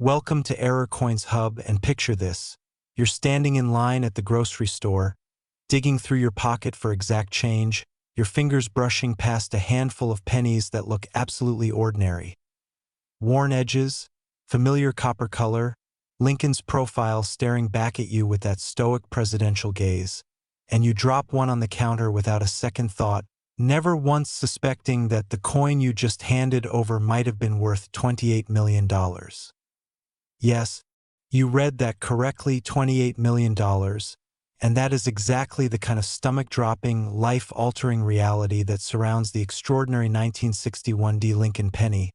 Welcome to Error Coins Hub, and picture this. You're standing in line at the grocery store, digging through your pocket for exact change, your fingers brushing past a handful of pennies that look absolutely ordinary. Worn edges, familiar copper color, Lincoln's profile staring back at you with that stoic presidential gaze. And you drop one on the counter without a second thought, never once suspecting that the coin you just handed over might have been worth $28 million. Yes, you read that correctly, $28 million, and that is exactly the kind of stomach-dropping, life-altering reality that surrounds the extraordinary 1961 D Lincoln penny,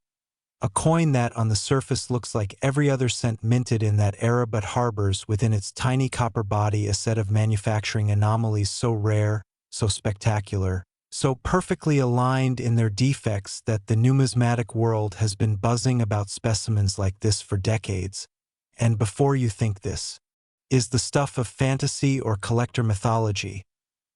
a coin that on the surface looks like every other cent minted in that era but harbors within its tiny copper body a set of manufacturing anomalies so rare, so spectacular, so perfectly aligned in their defects that the numismatic world has been buzzing about specimens like this for decades. And before you think this is the stuff of fantasy or collector mythology,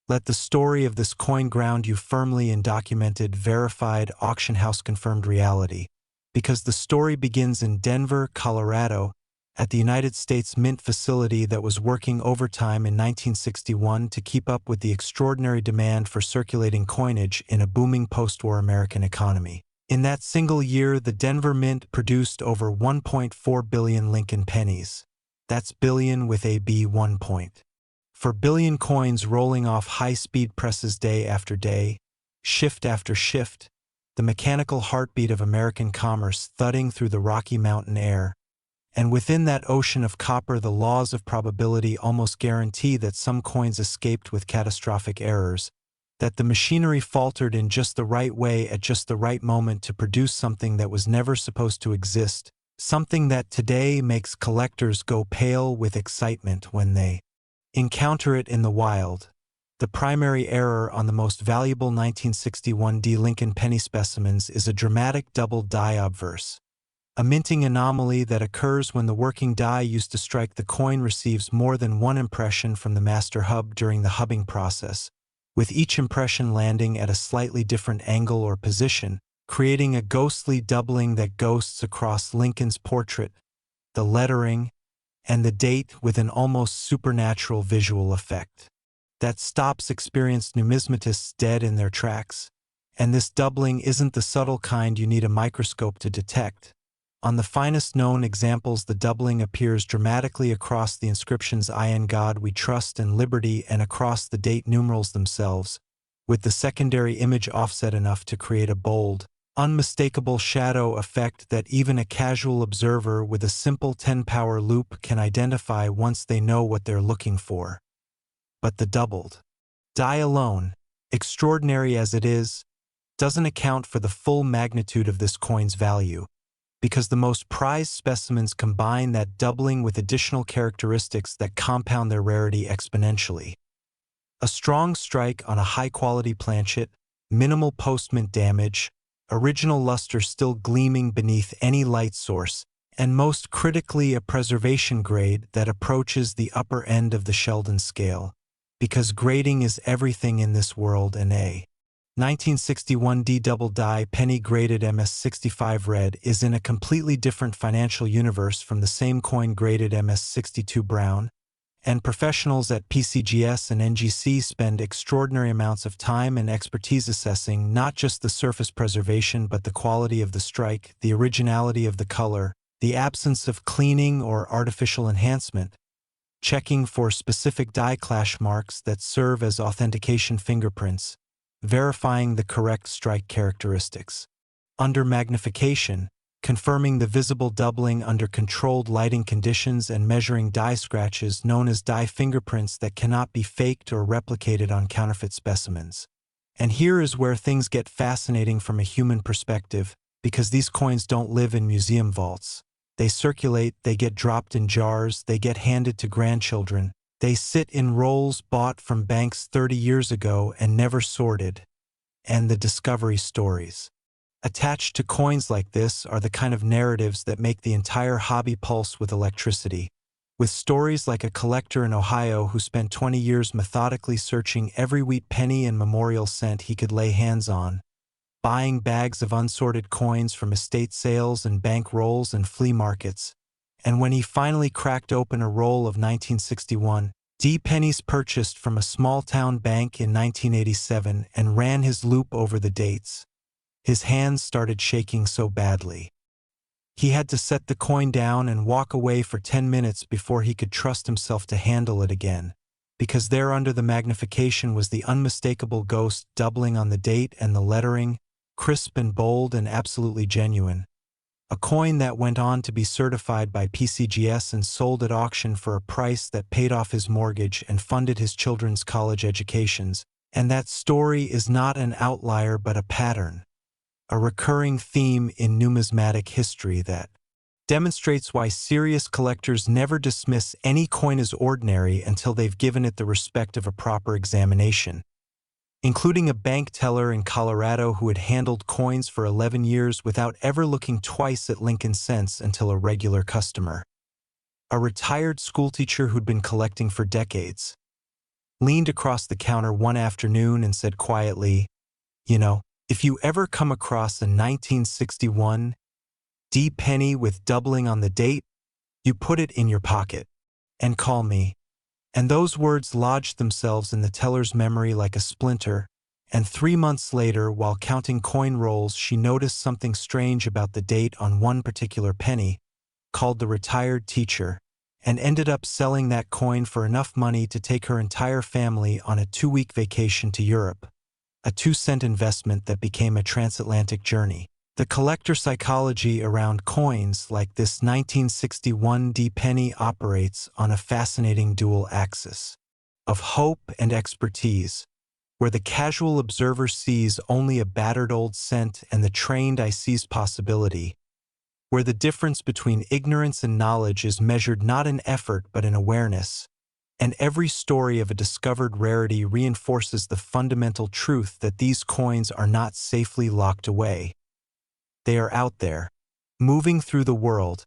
let the story of this coin ground you firmly in documented, verified, auction house-confirmed reality. Because the story begins in Denver, Colorado, at the United States Mint facility that was working overtime in 1961 to keep up with the extraordinary demand for circulating coinage in a booming post-war American economy. In that single year, the Denver Mint produced over 1.4 billion Lincoln pennies. That's billion with a B, 1 point. For billion coins rolling off high-speed presses day after day, shift after shift, the mechanical heartbeat of American commerce thudding through the Rocky Mountain air. And within that ocean of copper, the laws of probability almost guarantee that some coins escaped with catastrophic errors, that the machinery faltered in just the right way at just the right moment to produce something that was never supposed to exist, something that today makes collectors go pale with excitement when they encounter it in the wild. The primary error on the most valuable 1961 D Lincoln penny specimens is a dramatic double die obverse. A minting anomaly that occurs when the working die used to strike the coin receives more than one impression from the master hub during the hubbing process, with each impression landing at a slightly different angle or position, creating a ghostly doubling that ghosts across Lincoln's portrait, the lettering, and the date with an almost supernatural visual effect that stops experienced numismatists dead in their tracks. And this doubling isn't the subtle kind you need a microscope to detect. On the finest known examples, the doubling appears dramatically across the inscriptions "I in God We Trust" and "Liberty" and across the date numerals themselves, with the secondary image offset enough to create a bold, unmistakable shadow effect that even a casual observer with a simple 10-power loupe can identify once they know what they're looking for. But the doubled die alone, extraordinary as it is, doesn't account for the full magnitude of this coin's value, because the most prized specimens combine that doubling with additional characteristics that compound their rarity exponentially. A strong strike on a high-quality planchet, minimal post-mint damage, original luster still gleaming beneath any light source, and most critically a preservation grade that approaches the upper end of the Sheldon scale, because grading is everything in this world, and a 1961 D double die penny graded MS65 red is in a completely different financial universe from the same coin graded MS62 brown, and professionals at PCGS and NGC spend extraordinary amounts of time and expertise assessing not just the surface preservation but the quality of the strike, the originality of the color, the absence of cleaning or artificial enhancement, checking for specific die clash marks that serve as authentication fingerprints, verifying the correct strike characteristics. Under magnification, confirming the visible doubling under controlled lighting conditions and measuring die scratches known as die fingerprints that cannot be faked or replicated on counterfeit specimens. And here is where things get fascinating from a human perspective, because these coins don't live in museum vaults. They circulate, they get dropped in jars, they get handed to grandchildren. They sit in rolls bought from banks 30 years ago and never sorted. And the discovery stories attached to coins like this are the kind of narratives that make the entire hobby pulse with electricity, with stories like a collector in Ohio who spent 20 years methodically searching every wheat penny and memorial cent he could lay hands on, buying bags of unsorted coins from estate sales and bank rolls and flea markets, and when he finally cracked open a roll of 1961 D pennies purchased from a small-town bank in 1987 and ran his loop over the dates, his hands started shaking so badly. He had to set the coin down and walk away for 10 minutes before he could trust himself to handle it again, because there under the magnification was the unmistakable ghost doubling on the date and the lettering, crisp and bold and absolutely genuine. A coin that went on to be certified by PCGS and sold at auction for a price that paid off his mortgage and funded his children's college educations. And that story is not an outlier but a pattern, a recurring theme in numismatic history that demonstrates why serious collectors never dismiss any coin as ordinary until they've given it the respect of a proper examination, including a bank teller in Colorado who had handled coins for 11 years without ever looking twice at Lincoln cents until a regular customer. A retired schoolteacher who'd been collecting for decades leaned across the counter one afternoon and said quietly, "You know, if you ever come across a 1961 D penny with doubling on the date, you put it in your pocket and call me." And those words lodged themselves in the teller's memory like a splinter, and 3 months later, while counting coin rolls, she noticed something strange about the date on one particular penny, called the retired teacher, and ended up selling that coin for enough money to take her entire family on a 2-week vacation to Europe, a 2-cent investment that became a transatlantic journey. The collector psychology around coins like this 1961 D penny operates on a fascinating dual axis of hope and expertise, where the casual observer sees only a battered old cent and the trained eye sees possibility, where the difference between ignorance and knowledge is measured not in effort but in awareness, and every story of a discovered rarity reinforces the fundamental truth that these coins are not safely locked away. They are out there, moving through the world,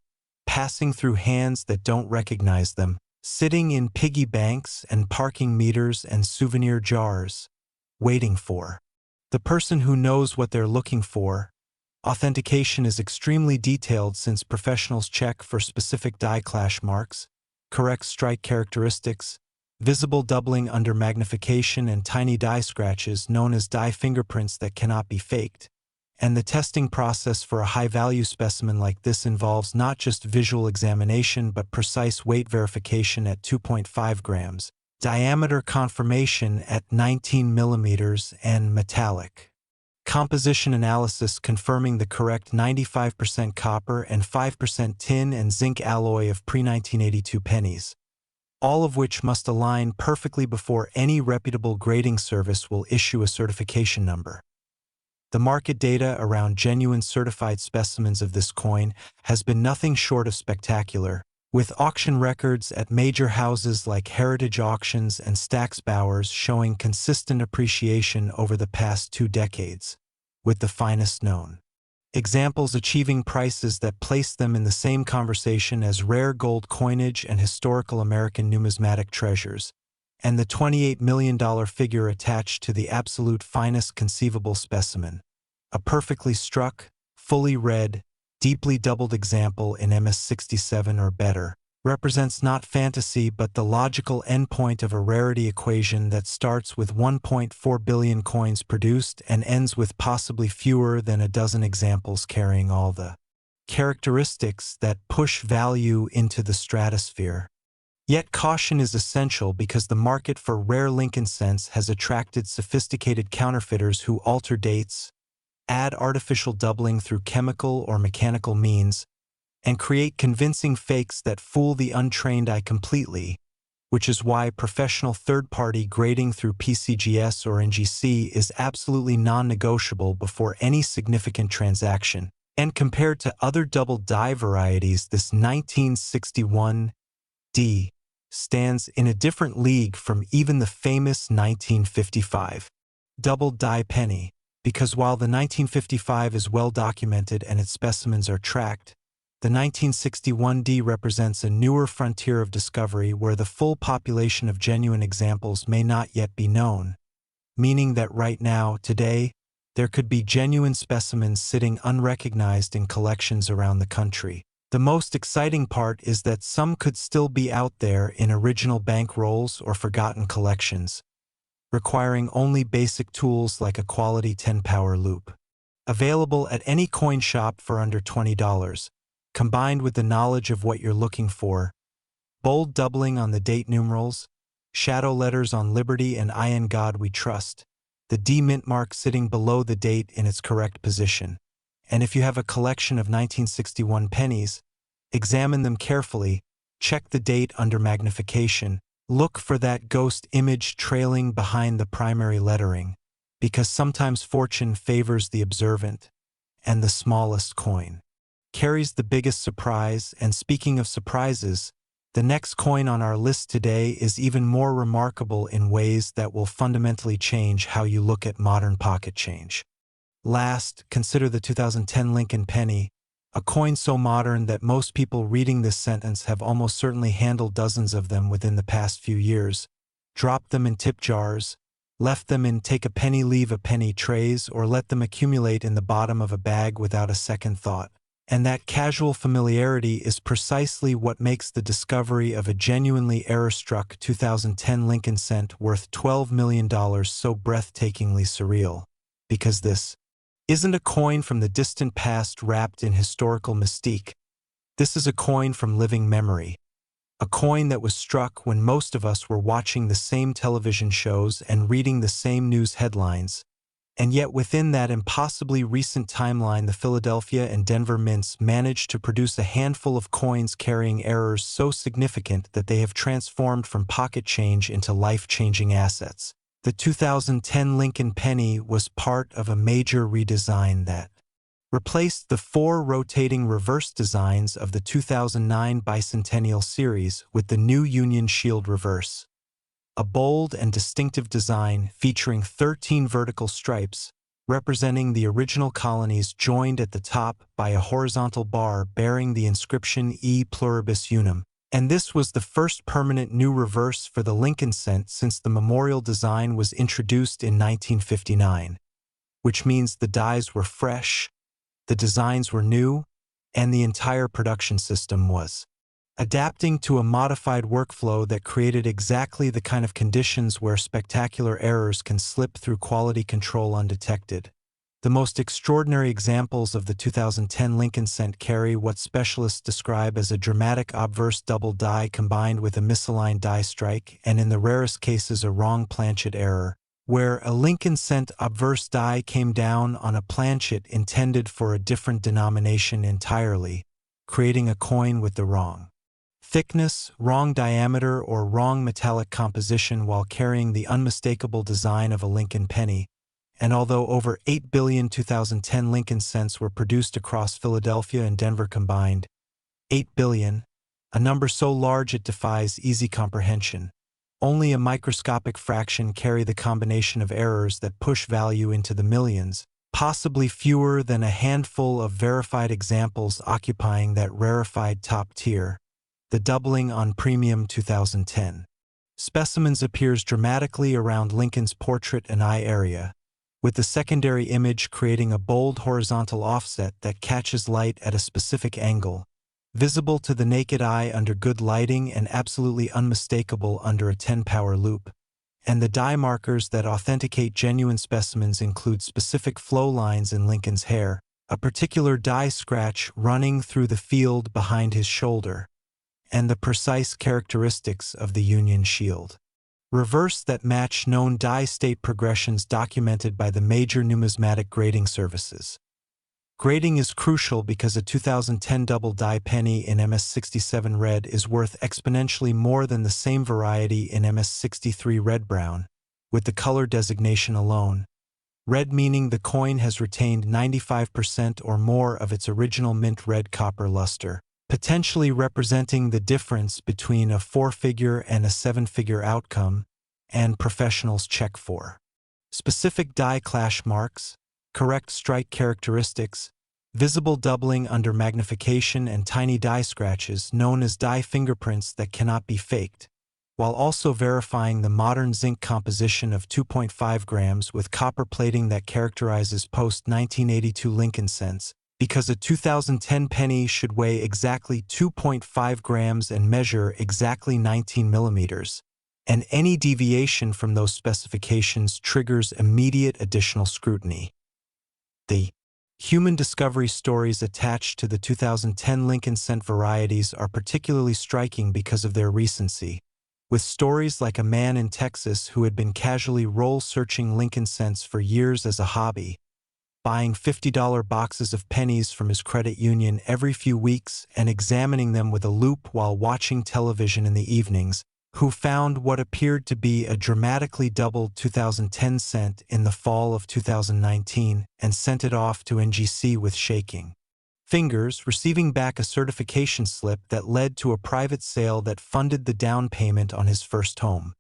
passing through hands that don't recognize them, sitting in piggy banks and parking meters and souvenir jars, waiting for the person who knows what they're looking for. Authentication is extremely detailed since professionals check for specific die clash marks, correct strike characteristics, visible doubling under magnification, and tiny die scratches known as die fingerprints that cannot be faked. And the testing process for a high-value specimen like this involves not just visual examination but precise weight verification at 2.5 grams, diameter confirmation at 19 millimeters, and metallic composition analysis confirming the correct 95% copper and 5% tin and zinc alloy of pre-1982 pennies, all of which must align perfectly before any reputable grading service will issue a certification number. The market data around genuine certified specimens of this coin has been nothing short of spectacular, with auction records at major houses like Heritage Auctions and Stack's Bowers showing consistent appreciation over the past 2 decades, with the finest known examples achieving prices that place them in the same conversation as rare gold coinage and historical American numismatic treasures, and the $28 million figure attached to the absolute finest conceivable specimen, a perfectly struck, fully read, deeply doubled example in MS-67 or better, represents not fantasy but the logical endpoint of a rarity equation that starts with 1.4 billion coins produced and ends with possibly fewer than a dozen examples carrying all the characteristics that push value into the stratosphere. Yet caution is essential because the market for rare Lincoln cents has attracted sophisticated counterfeiters who alter dates, add artificial doubling through chemical or mechanical means, and create convincing fakes that fool the untrained eye completely, which is why professional third-party grading through PCGS or NGC is absolutely non-negotiable before any significant transaction. And compared to other double die varieties, this 1961 D stands in a different league from even the famous 1955 double die penny, because while the 1955 is well documented and its specimens are tracked, the 1961 D represents a newer frontier of discovery where the full population of genuine examples may not yet be known, meaning that right now, today, there could be genuine specimens sitting unrecognized in collections around the country. The most exciting part is that some could still be out there in original bank rolls or forgotten collections, requiring only basic tools like a quality 10-power loop. Available at any coin shop for under $20, combined with the knowledge of what you're looking for, bold doubling on the date numerals, shadow letters on Liberty and I in God We Trust, the D mint mark sitting below the date in its correct position. And if you have a collection of 1961 pennies, examine them carefully, check the date under magnification, look for that ghost image trailing behind the primary lettering, because sometimes fortune favors the observant, and the smallest coin carries the biggest surprise. And speaking of surprises, the next coin on our list today is even more remarkable in ways that will fundamentally change how you look at modern pocket change. Last, consider the 2010 Lincoln penny, a coin so modern that most people reading this sentence have almost certainly handled dozens of them within the past few years, dropped them in tip jars, left them in take a penny leave a penny trays, or let them accumulate in the bottom of a bag without a second thought. And that casual familiarity is precisely what makes the discovery of a genuinely error-struck 2010 Lincoln cent worth $12 million so breathtakingly surreal. Because this isn't a coin from the distant past wrapped in historical mystique. This is a coin from living memory. A coin that was struck when most of us were watching the same television shows and reading the same news headlines. And yet within that impossibly recent timeline, the Philadelphia and Denver mints managed to produce a handful of coins carrying errors so significant that they have transformed from pocket change into life-changing assets. The 2010 Lincoln penny was part of a major redesign that replaced the 4 rotating reverse designs of the 2009 bicentennial series with the new Union Shield reverse. A bold and distinctive design featuring 13 vertical stripes, representing the original colonies joined at the top by a horizontal bar bearing the inscription E Pluribus Unum. And this was the first permanent new reverse for the Lincoln cent since the memorial design was introduced in 1959, which means the dies were fresh, the designs were new, and the entire production system was adapting to a modified workflow that created exactly the kind of conditions where spectacular errors can slip through quality control undetected. The most extraordinary examples of the 2010 Lincoln cent carry what specialists describe as a dramatic obverse double die combined with a misaligned die strike, and in the rarest cases a wrong planchet error, where a Lincoln cent obverse die came down on a planchet intended for a different denomination entirely, creating a coin with the wrong thickness, wrong diameter, or wrong metallic composition while carrying the unmistakable design of a Lincoln penny. And although over 8 billion 2010 Lincoln cents were produced across Philadelphia and Denver combined, 8 billion, a number so large it defies easy comprehension, only a microscopic fraction carry the combination of errors that push value into the millions, possibly fewer than a handful of verified examples occupying that rarefied top tier. The doubling on premium 2010 specimens appears dramatically around Lincoln's portrait and eye area, with the secondary image creating a bold horizontal offset that catches light at a specific angle, visible to the naked eye under good lighting and absolutely unmistakable under a 10-power loop. And the die markers that authenticate genuine specimens include specific flow lines in Lincoln's hair, a particular die scratch running through the field behind his shoulder, and the precise characteristics of the Union Shield reverse that match known die state progressions documented by the major numismatic grading services. Grading is crucial because a 2010 double die penny in MS67 red is worth exponentially more than the same variety in MS63 red-brown, with the color designation alone. Red meaning the coin has retained 95% or more of its original mint red copper luster, potentially representing the difference between a 4-figure and a 7-figure outcome, and professionals check for specific die clash marks, correct strike characteristics, visible doubling under magnification, and tiny die scratches known as die fingerprints that cannot be faked, while also verifying the modern zinc composition of 2.5 grams with copper plating that characterizes post-1982 Lincoln cents. because a 2010 penny should weigh exactly 2.5 grams and measure exactly 19 millimeters, and any deviation from those specifications triggers immediate additional scrutiny. The human discovery stories attached to the 2010 Lincoln cent varieties are particularly striking because of their recency, with stories like a man in Texas who had been casually roll-searching Lincoln cents for years as a hobby, buying $50 boxes of pennies from his credit union every few weeks and examining them with a loupe while watching television in the evenings, who found what appeared to be a dramatically doubled 2010 cent in the fall of 2019 and sent it off to NGC with shaking fingers, receiving back a certification slip that led to a private sale that funded the down payment on his first home.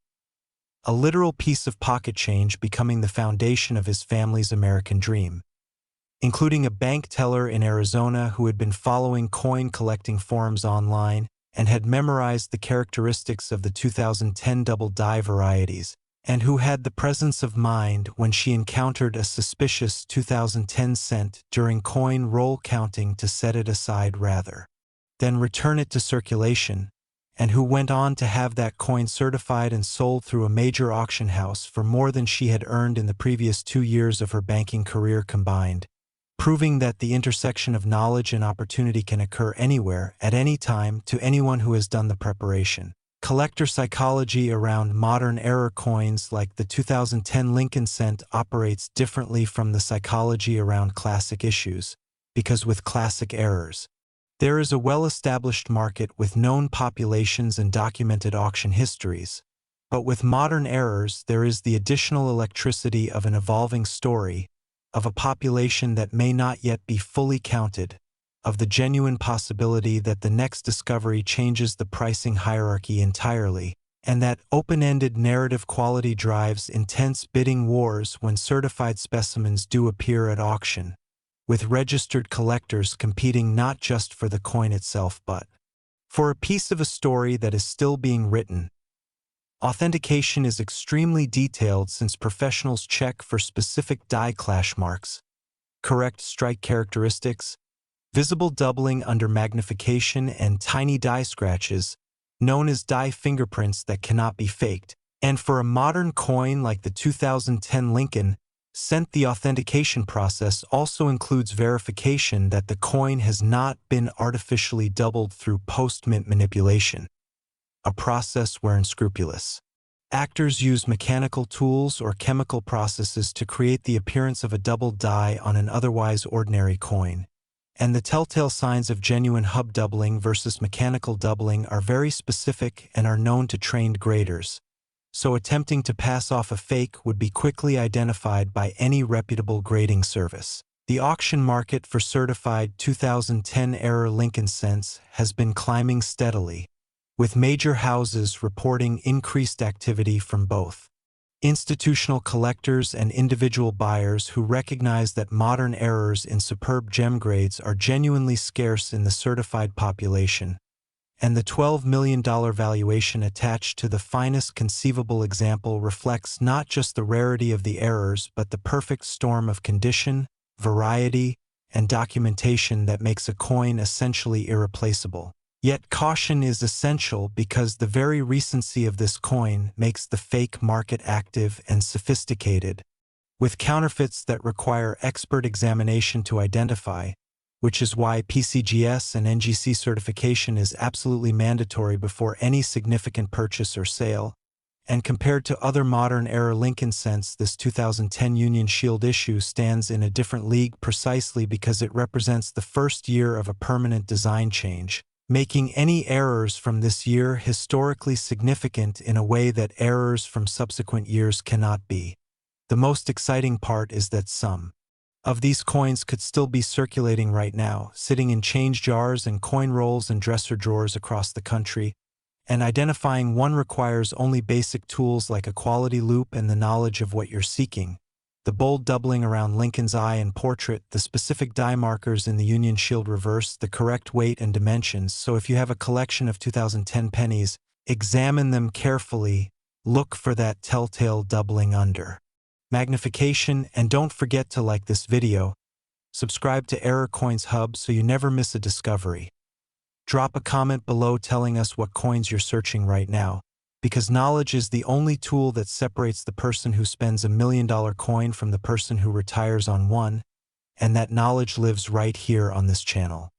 A literal piece of pocket change becoming the foundation of his family's American dream, including a bank teller in Arizona who had been following coin collecting forums online and had memorized the characteristics of the 2010 double die varieties, and who had the presence of mind when she encountered a suspicious 2010 cent during coin roll counting to set it aside rather than return it to circulation, and who went on to have that coin certified and sold through a major auction house for more than she had earned in the previous 2 years of her banking career combined, proving that the intersection of knowledge and opportunity can occur anywhere, at any time, to anyone who has done the preparation. Collector psychology around modern error coins like the 2010 Lincoln cent operates differently from the psychology around classic issues, because with classic errors, there is a well-established market with known populations and documented auction histories, but with modern errors there is the additional electricity of an evolving story, of a population that may not yet be fully counted, of the genuine possibility that the next discovery changes the pricing hierarchy entirely, and that open-ended narrative quality drives intense bidding wars when certified specimens do appear at auction, with registered collectors competing not just for the coin itself but for a piece of a story that is still being written. Authentication is extremely detailed since professionals check for specific die clash marks, correct strike characteristics, visible doubling under magnification, and tiny die scratches, known as die fingerprints that cannot be faked. And for a modern coin like the 2010 Lincoln cent, the authentication process also includes verification that the coin has not been artificially doubled through post-mint manipulation, a process where unscrupulous actors use mechanical tools or chemical processes to create the appearance of a double die on an otherwise ordinary coin. And the telltale signs of genuine hub doubling versus mechanical doubling are very specific and are known to trained graders, so attempting to pass off a fake would be quickly identified by any reputable grading service. The auction market for certified 2010 error Lincoln cents has been climbing steadily, with major houses reporting increased activity from both institutional collectors and individual buyers who recognize that modern errors in superb gem grades are genuinely scarce in the certified population, and the $12 million valuation attached to the finest conceivable example reflects not just the rarity of the errors but the perfect storm of condition, variety, and documentation that makes a coin essentially irreplaceable. Yet caution is essential because the very recency of this coin makes the fake market active and sophisticated, with counterfeits that require expert examination to identify, which is why PCGS and NGC certification is absolutely mandatory before any significant purchase or sale. And compared to other modern era Lincoln cents, this 2010 Union Shield issue stands in a different league precisely because it represents the first year of a permanent design change, making any errors from this year historically significant in a way that errors from subsequent years cannot be. The most exciting part is that some of these coins could still be circulating right now, sitting in change jars and coin rolls and dresser drawers across the country, and identifying one requires only basic tools like a quality loupe and the knowledge of what you're seeking. The bold doubling around Lincoln's eye and portrait, the specific die markers in the Union Shield reverse, the correct weight and dimensions. So if you have a collection of 2010 pennies, examine them carefully, look for that telltale doubling under magnification, and don't forget to like this video, Subscribe to Error Coins Hub so you never miss a discovery. Drop a comment below telling us what coins you're searching right now, because knowledge is the only tool that separates the person who spends $1 million coin from the person who retires on one, and that knowledge lives right here on this channel.